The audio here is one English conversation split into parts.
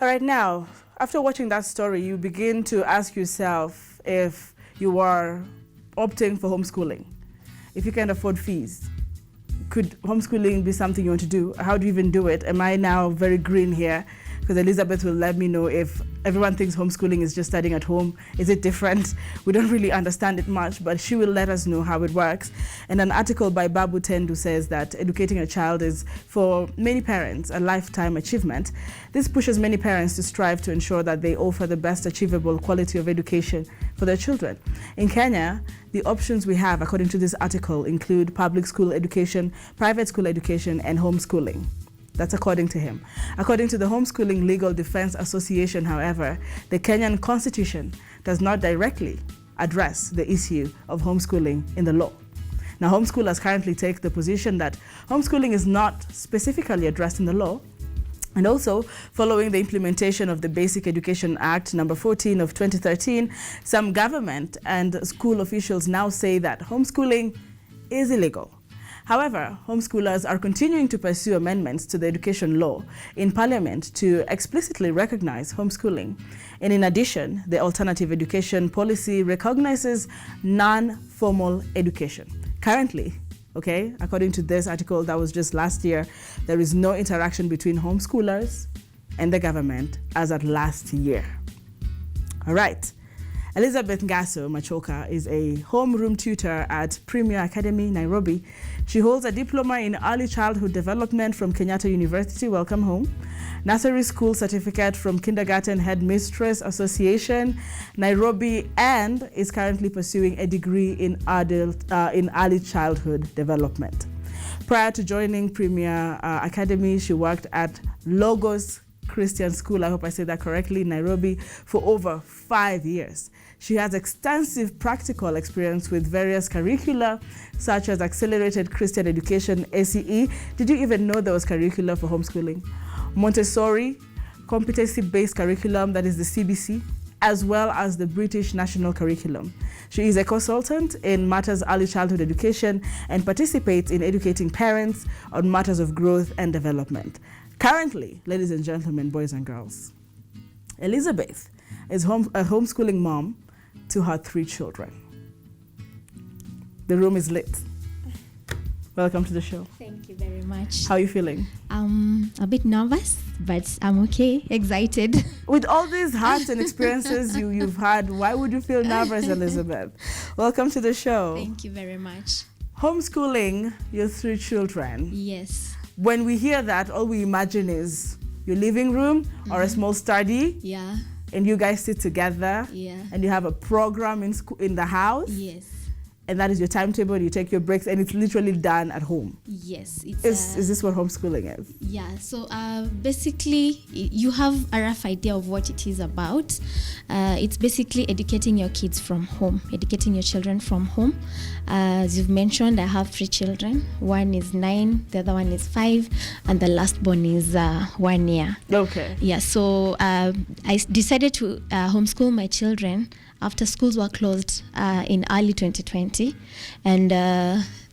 All right, now, after watching that story, you begin to ask yourself if you are opting for homeschooling. If you can afford fees, could homeschooling be something you want to do? How do you even do it? Am I now very green here? Because Elizabeth will let me know if everyone thinks homeschooling is just studying at home. Is it different? We don't really understand it much, but she will let us know how it works. And an article by Babu Tendu says that educating a child is, for many parents, a lifetime achievement. This pushes many parents to strive to ensure that they offer the best achievable quality of education for their children. In Kenya, the options we have, according to this article, include public school education, private school education, and homeschooling. That's according to him. According to the Homeschooling Legal Defense Association, however, the Kenyan Constitution does not directly address the issue of homeschooling in the law. Now, homeschoolers currently take the position that homeschooling is not specifically addressed in the law. And also, following the implementation of the Basic Education Act number 14 of 2013, some government and school officials now say that homeschooling is illegal. However, homeschoolers are continuing to pursue amendments to the education law in Parliament to explicitly recognize homeschooling. And in addition, the alternative education policy recognizes non-formal education. Currently, according to this article that was just last year, there is no interaction between homeschoolers and the government as at last year. All right. Elizabeth Ngaso Machoka is a homeroom tutor at Premier Academy, Nairobi. She holds a diploma in early childhood development from Kenyatta University, welcome home, nursery school certificate from Kindergarten Headmistress Association, Nairobi, and is currently pursuing a degree in early childhood development. Prior to joining Premier Academy, she worked at Logos Christian School, I hope I said that correctly, in Nairobi, for over 5 years. She has extensive practical experience with various curricula, such as Accelerated Christian Education, ACE. Did you even know there was curricula for homeschooling? Montessori, competency-based curriculum, that is the CBC, as well as the British National Curriculum. She is a consultant in matters early childhood education and participates in educating parents on matters of growth and development. Currently, ladies and gentlemen, boys and girls, Elizabeth is a homeschooling mom to her 3 children. The room is lit. Welcome to the show. Thank you very much. How are you feeling? A bit nervous, but I'm okay, excited. With all these hearts and experiences you've had, why would you feel nervous, Elizabeth? Welcome to the show. Thank you very much. Homeschooling your 3 children. Yes. When we hear that, all we imagine is your living room or a small study. Yeah. And you guys sit together. Yeah. And you have a program in the house. Yes. And that is your timetable, you take your breaks, and it's literally done at home. Yes. Is this what homeschooling is? Yeah, so basically, you have a rough idea of what it is about. It's basically educating your kids from home, educating your children from home. As you've mentioned, I have 3 children. One is 9, the other one is 5, and the last born is 1 year. Okay. Yeah, so I decided to homeschool my children after schools were closed in early 2020, and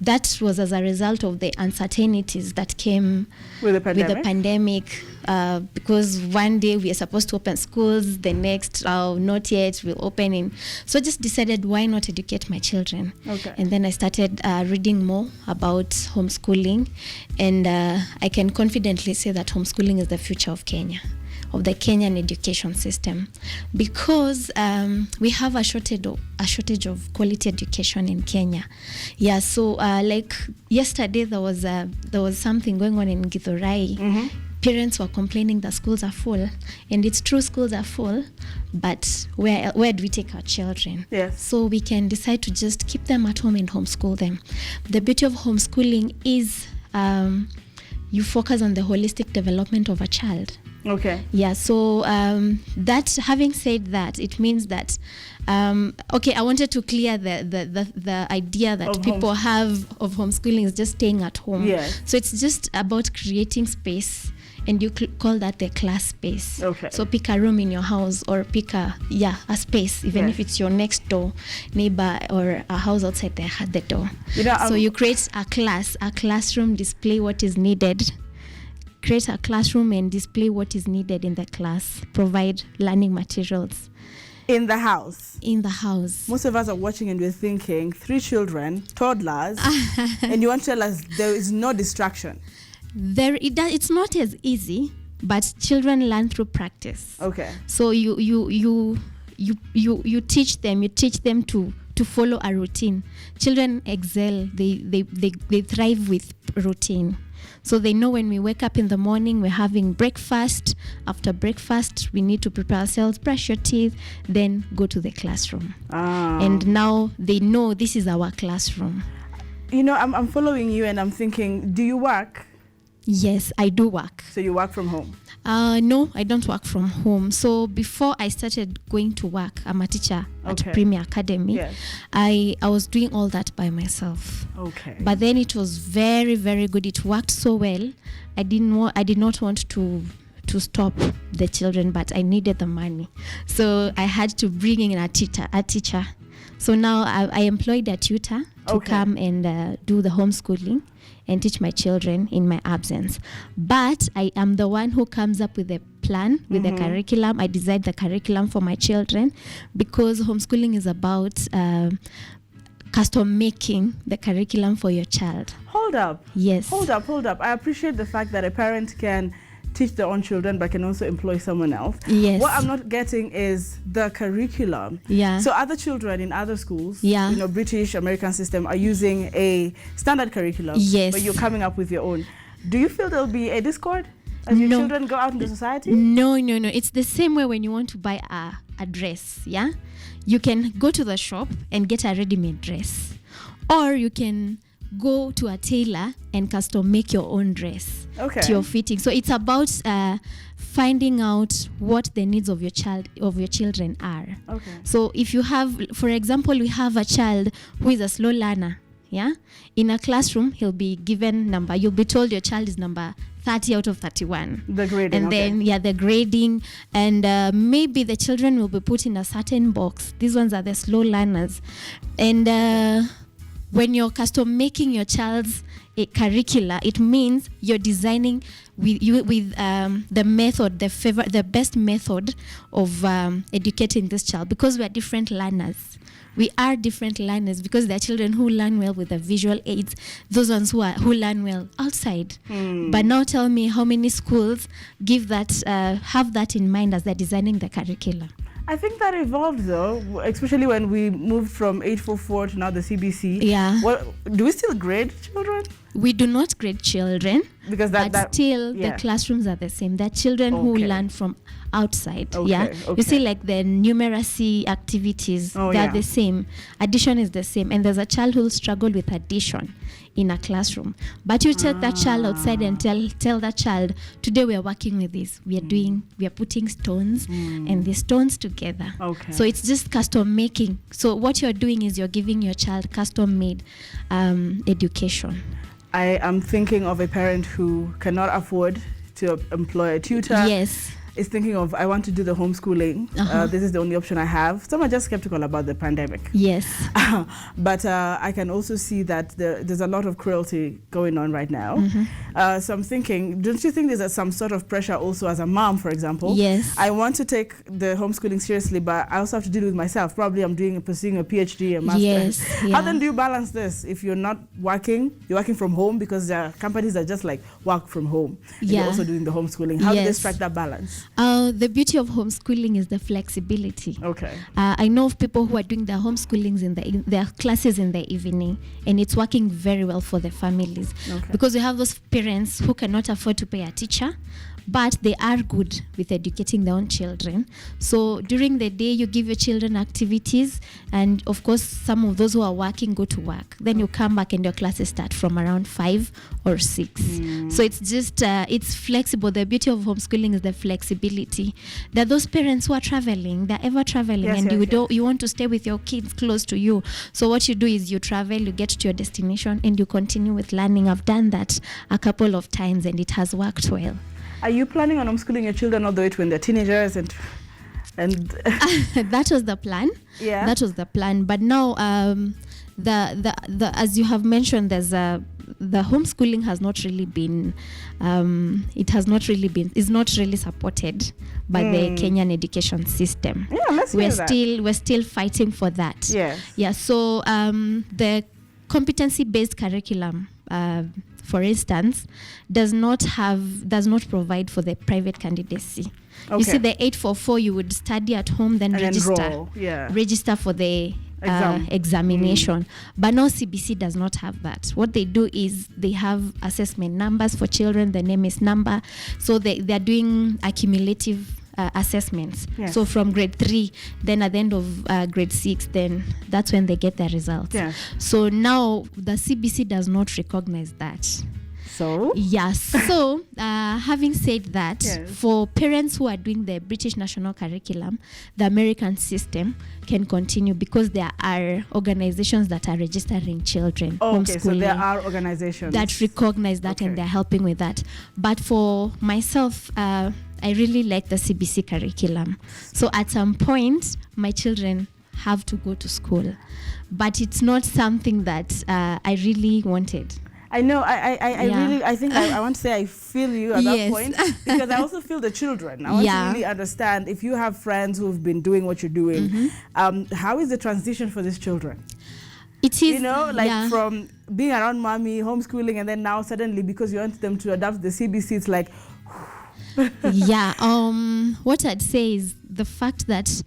that was as a result of the uncertainties that came with the pandemic. Because one day we are supposed to open schools, the next not yet, we'll open in. So I just decided, why not educate my children? Okay. And then I started reading more about homeschooling, and I can confidently say that homeschooling is the future of Kenya, of the Kenyan education system, because we have a shortage of quality education in Kenya. Yeah, so like yesterday there was something going on in Githurai. Mm-hmm. Parents were complaining that schools are full, and it's true, schools are full, but where do we take our children? Yes. So we can decide to just keep them at home and homeschool them. The beauty of homeschooling is you focus on the holistic development of a child. Okay. Yeah, so that, having said that, it means that I wanted to clear the idea that people have of homeschooling is just staying at home. Yes. So it's just about creating space, and you call that the class space. Okay. So pick a room in your house, or pick a space, even if it's your next door neighbor or a house outside the door. So you create a classroom, display what is needed, create a classroom and display what is needed in the class, provide learning materials. In the house? In the house. Most of us are watching and we're thinking, 3 children, toddlers, and you want to tell us there is no distraction. It's not as easy, but children learn through practice. Okay. So you teach them to follow a routine. Children excel. They thrive with routine. So they know when we wake up in the morning, we're having breakfast. After breakfast, we need to prepare ourselves, brush your teeth, then go to the classroom. And now they know this is our classroom. You know, I'm following you and I'm thinking, do you work? Yes, I do work. So you work from home? No, I don't work from home. So before I started going to work, I'm a teacher at Premier Academy. Yes. I was doing all that by myself. Okay. But then it was very, very good. It worked so well. I did not want to stop the children, but I needed the money. So I had to bring in a teacher. So now I employed a tutor to come and do the homeschooling and teach my children in my absence. But I am the one who comes up with a plan, with the curriculum. I decide the curriculum for my children because homeschooling is about custom making the curriculum for your child. Hold up. Yes. Hold up. I appreciate the fact that a parent can teach their own children but can also employ someone else. Yes. What I'm not getting is the curriculum. Yeah. So other children in other schools, yeah, you know, British, American system are using a standard curriculum. Yes. But you're coming up with your own. Do you feel there'll be a discord as your children go out into society? No. It's the same way when you want to buy a dress, yeah? You can go to the shop and get a ready-made dress. Or you can go to a tailor and custom make your own dress to your fitting. So it's about finding out what the needs of your children are. Okay. So if you have, for example, we have a child who is a slow learner, yeah? In a classroom, he'll be given number. You'll be told your child is number 30 out of 31. The grading. And then, the grading. And maybe the children will be put in a certain box. These ones are the slow learners. And when you're custom making your child's curricula, it means you're designing with the method, the best method of educating this child, because we are different learners. We are different learners because there are children who learn well with the visual aids, those ones who learn well outside. But now tell me how many schools have that in mind as they're designing the curriculum. I think that evolved though, especially when we moved from 844 to now the CBC. Yeah. Do we still grade children? We do not grade children, because the classrooms are the same. There are children who learn from outside. You see, like the numeracy activities, they are the same. Addition is the same, and there's a child who will struggle with addition in a classroom. But you take that child outside and tell that child, today we are working with this. We are putting stones and the stones together. Okay. So it's just custom making. So what you're doing is you're giving your child custom made education. I am thinking of a parent who cannot afford to employ a tutor. Yes. Is thinking of, I want to do the homeschooling. This is the only option I have. Some are just skeptical about the pandemic. Yes. But I can also see that there's a lot of cruelty going on right now. So I'm thinking, don't you think there's some sort of pressure also as a mom, for example? Yes. I want to take the homeschooling seriously, but I also have to deal with myself. Probably I'm pursuing a PhD, a master's. Yes. Yeah. How then do you balance this? If you're not working, you're working from home, because there are companies that just like work from home. And you're also doing the homeschooling. How do they strike that balance? The beauty of homeschooling is the flexibility. Okay. I know of people who are doing their homeschoolings in their classes in the evening, and it's working very well for the families. Okay. Because we have those parents who cannot afford to pay a teacher, but they are good with educating their own children. So during the day, you give your children activities, and of course, some of those who are working go to work. Then you come back and your classes start from around 5 or 6. So it's just, it's flexible. The beauty of homeschooling is the flexibility. There are those parents who are traveling, they're ever traveling, you want to stay with your kids close to you. So what you do is you travel, you get to your destination, and you continue with learning. I've done that a couple of times, and it has worked well. Are you planning on homeschooling your children all the way to when they're teenagers and that was the plan. Yeah. That was the plan. But now, as you have mentioned, there's the homeschooling has not really been, is not really supported by the Kenyan education system. Yeah, let's hear that. We're still fighting for that. Yes. Yeah. So the competency-based curriculum, for instance, does not provide for the private candidacy. Okay. You see, the 844, you would study at home, then register for the examination. But no, CBC does not have that. What they do is they have assessment numbers for children. The name is number. So they're doing accumulative assessments. Yes. So from grade 3, then at the end of grade 6, then that's when they get their results. Yes. So now the CBC does not recognize that. So? Yes. So, having said that, yes, for parents who are doing the British national curriculum, the American system can continue because there are organizations that are registering children. Okay, so there are organizations that recognize that, and they're helping with that. But for myself, I really like the CBC curriculum. So at some point, my children have to go to school. But it's not something that I really wanted. I know. I think I want to say I feel you at that point, because I also feel the children. I want to really understand, if you have friends who've been doing what you're doing, how is the transition for these children? It is, from being around mommy, homeschooling, and then now suddenly, because you want them to adapt the CBC, it's like... what I'd say is the fact that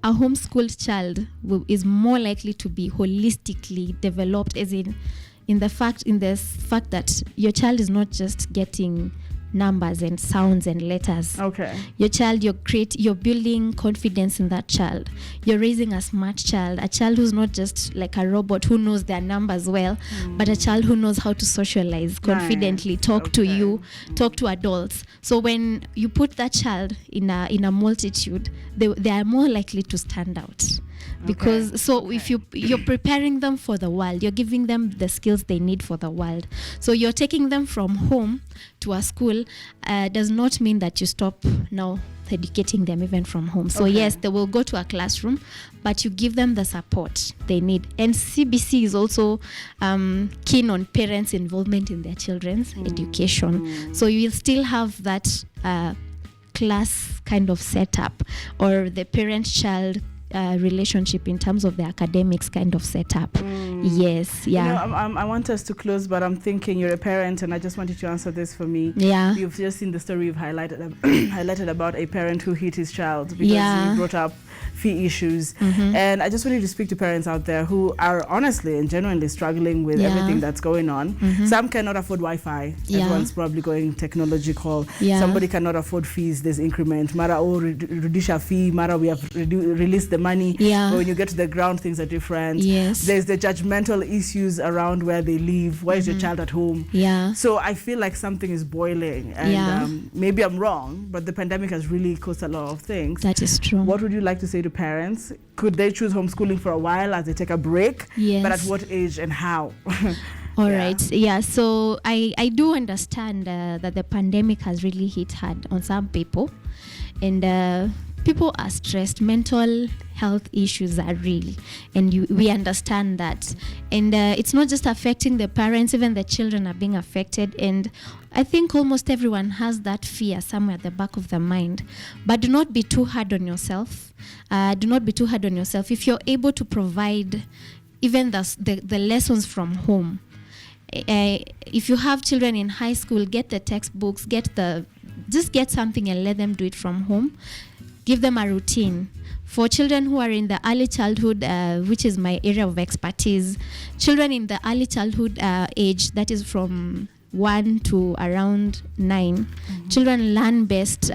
a homeschooled child is more likely to be holistically developed, as in the fact that your child is not just getting numbers and sounds and letters. Okay. Your child, you're building confidence in that child. You're raising a smart child, a child who's not just like a robot who knows their numbers well, but a child who knows how to socialize confidently, talk to you, talk to adults. So when you put that child in a multitude, they are more likely to stand out. Because if you're preparing them for the world, you're giving them the skills they need for the world. So you're taking them from home to a school does not mean that you stop now educating them even from home. So yes, they will go to a classroom, but you give them the support they need. And CBC is also keen on parents' involvement in their children's education. So you will still have that class kind of setup, or the parent-child relationship in terms of the academics kind of setup. Yes, yeah. You know, I want us to close, but I'm thinking you're a parent, and I just want you to answer this for me. Yeah. You've just seen the story you've highlighted about a parent who hit his child because he brought up fee issues. And I just want you to speak to parents out there who are honestly and genuinely struggling with everything that's going on. Some cannot afford Wi-Fi. Everyone's probably going technological. Somebody cannot afford fees. There's increment. Mara, reduce our fee. Mara, we have released the money. But when you get to the ground, things are different. There's the judgmental issues around where they live. Why is your child at home? So I feel like something is boiling. And maybe I'm wrong, but the pandemic has really caused a lot of things. That is true. What would you like to say to parents? Could they choose homeschooling for a while as they take a break? But at what age and how? All right. Yeah. So I do understand that the pandemic has really hit hard on some people, and people are stressed. Mental health issues are real, and we understand that. And it's not just affecting the parents, even the children are being affected. And I think almost everyone has that fear somewhere at the back of their mind. But do not be too hard on yourself. Do not be too hard on yourself. If you're able to provide even the lessons from home, if you have children in high school, get the textbooks, just get something and let them do it from home. Give them a routine. For children who are in the early childhood, which is my area of expertise, children in the early childhood age, that is from 1 to around 9, children learn best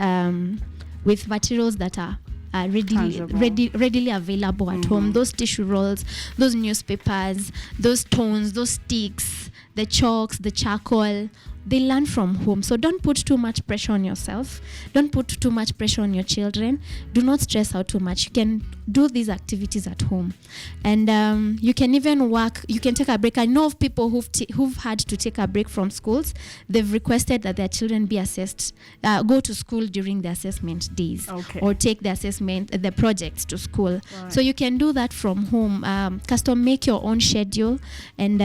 with materials that are readily available at home. Those tissue rolls, those newspapers, those stones, those sticks, the chalks, the charcoal, they learn from home. So don't put too much pressure on yourself. Don't put too much pressure on your children. Do not stress out too much. You can do these activities at home. And you can even work, you can take a break. I know of people who've had to take a break from schools. They've requested that their children be assessed, go to school during the assessment days, or take the projects to school. Right. So you can do that from home. Custom make your own schedule and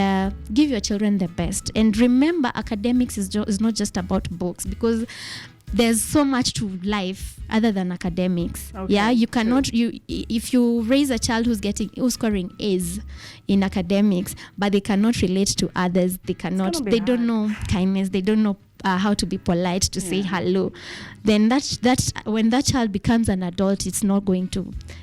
give your children the best. And remember, academics is not just about books, because there's so much to life other than academics. You cannot if you raise a child who's scoring A's in academics, but they cannot relate to others, they don't know kindness, they don't know how to be polite, to say hello, then that's when that child becomes an adult,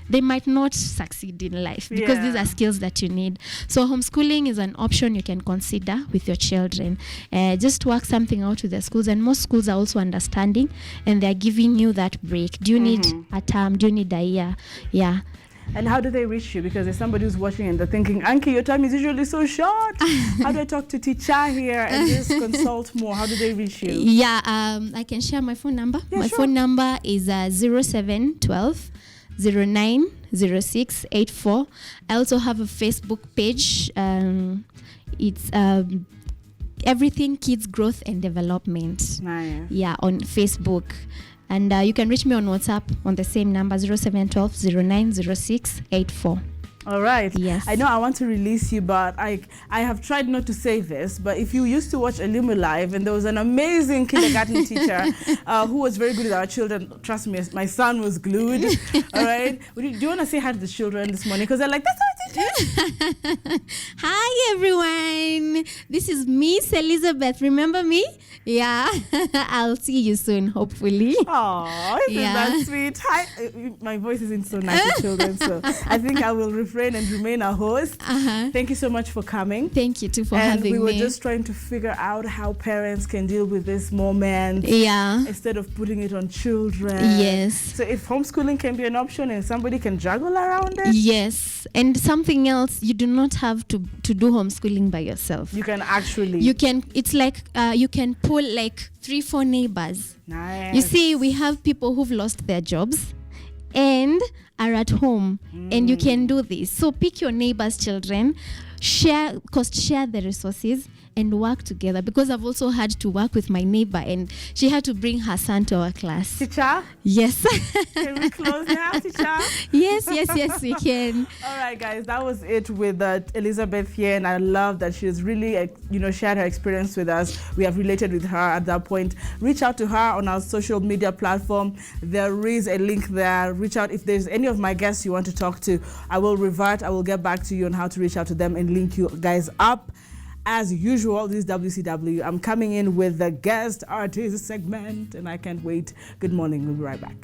they might not succeed in life, because these are skills that you need. So homeschooling is an option you can consider with your children. Just work something out with the schools, and most schools are also understanding, and they're giving you that break. Do you need a term? Do you need a year? Yeah. And how do they reach you? Because there's somebody who's watching and they're thinking, Ankey, your time is usually so short. How do I talk to teacher here and just consult more? How do they reach you? Yeah, I can share my phone number. My phone number is 0712 090684. I also have a Facebook page. It's Everything Kids Growth and Development. Nice. Yeah, on Facebook. And you can reach me on WhatsApp on the same number, 0712 090684. All right. Yes. I know I want to release you, but I have tried not to say this, but if you used to watch Elimu Live and there was an amazing kindergarten teacher who was very good with our children, trust me, my son was glued. All right. Do you want to say hi to the children this morning? Because they're like, that's our teacher. Hi, everyone. This is Miss Elizabeth. Remember me? Yeah. I'll see you soon, hopefully. Oh, isn't that sweet? Hi. My voice isn't so nice with children, so I think I will refrain and remain a host. Thank you so much for coming. Thank you too for having me. And we were just trying to figure out how parents can deal with this moment. Yeah. Instead of putting it on children. Yes. So if homeschooling can be an option and somebody can juggle around it. Yes. And something else, you do not have to do homeschooling by yourself. You can actually. It's like you can pull like 3-4 neighbors. Nice. You see, we have people who've lost their jobs and are at home, and you can do this. So pick your neighbors' children, share the resources, and work together, because I've also had to work with my neighbor, and she had to bring her son to our class. Teacher? Yes. Can we close now, teacher? Yes, we can. All right, guys, that was it with Elizabeth here, and I love that she's really, shared her experience with us. We have related with her at that point. Reach out to her on our social media platform. There is a link there. Reach out if there's any of my guests you want to talk to. I will revert. I will get back to you on how to reach out to them and link you guys up. As usual, this is WCW. I'm coming in with the guest artist segment, and I can't wait. Good morning. We'll be right back.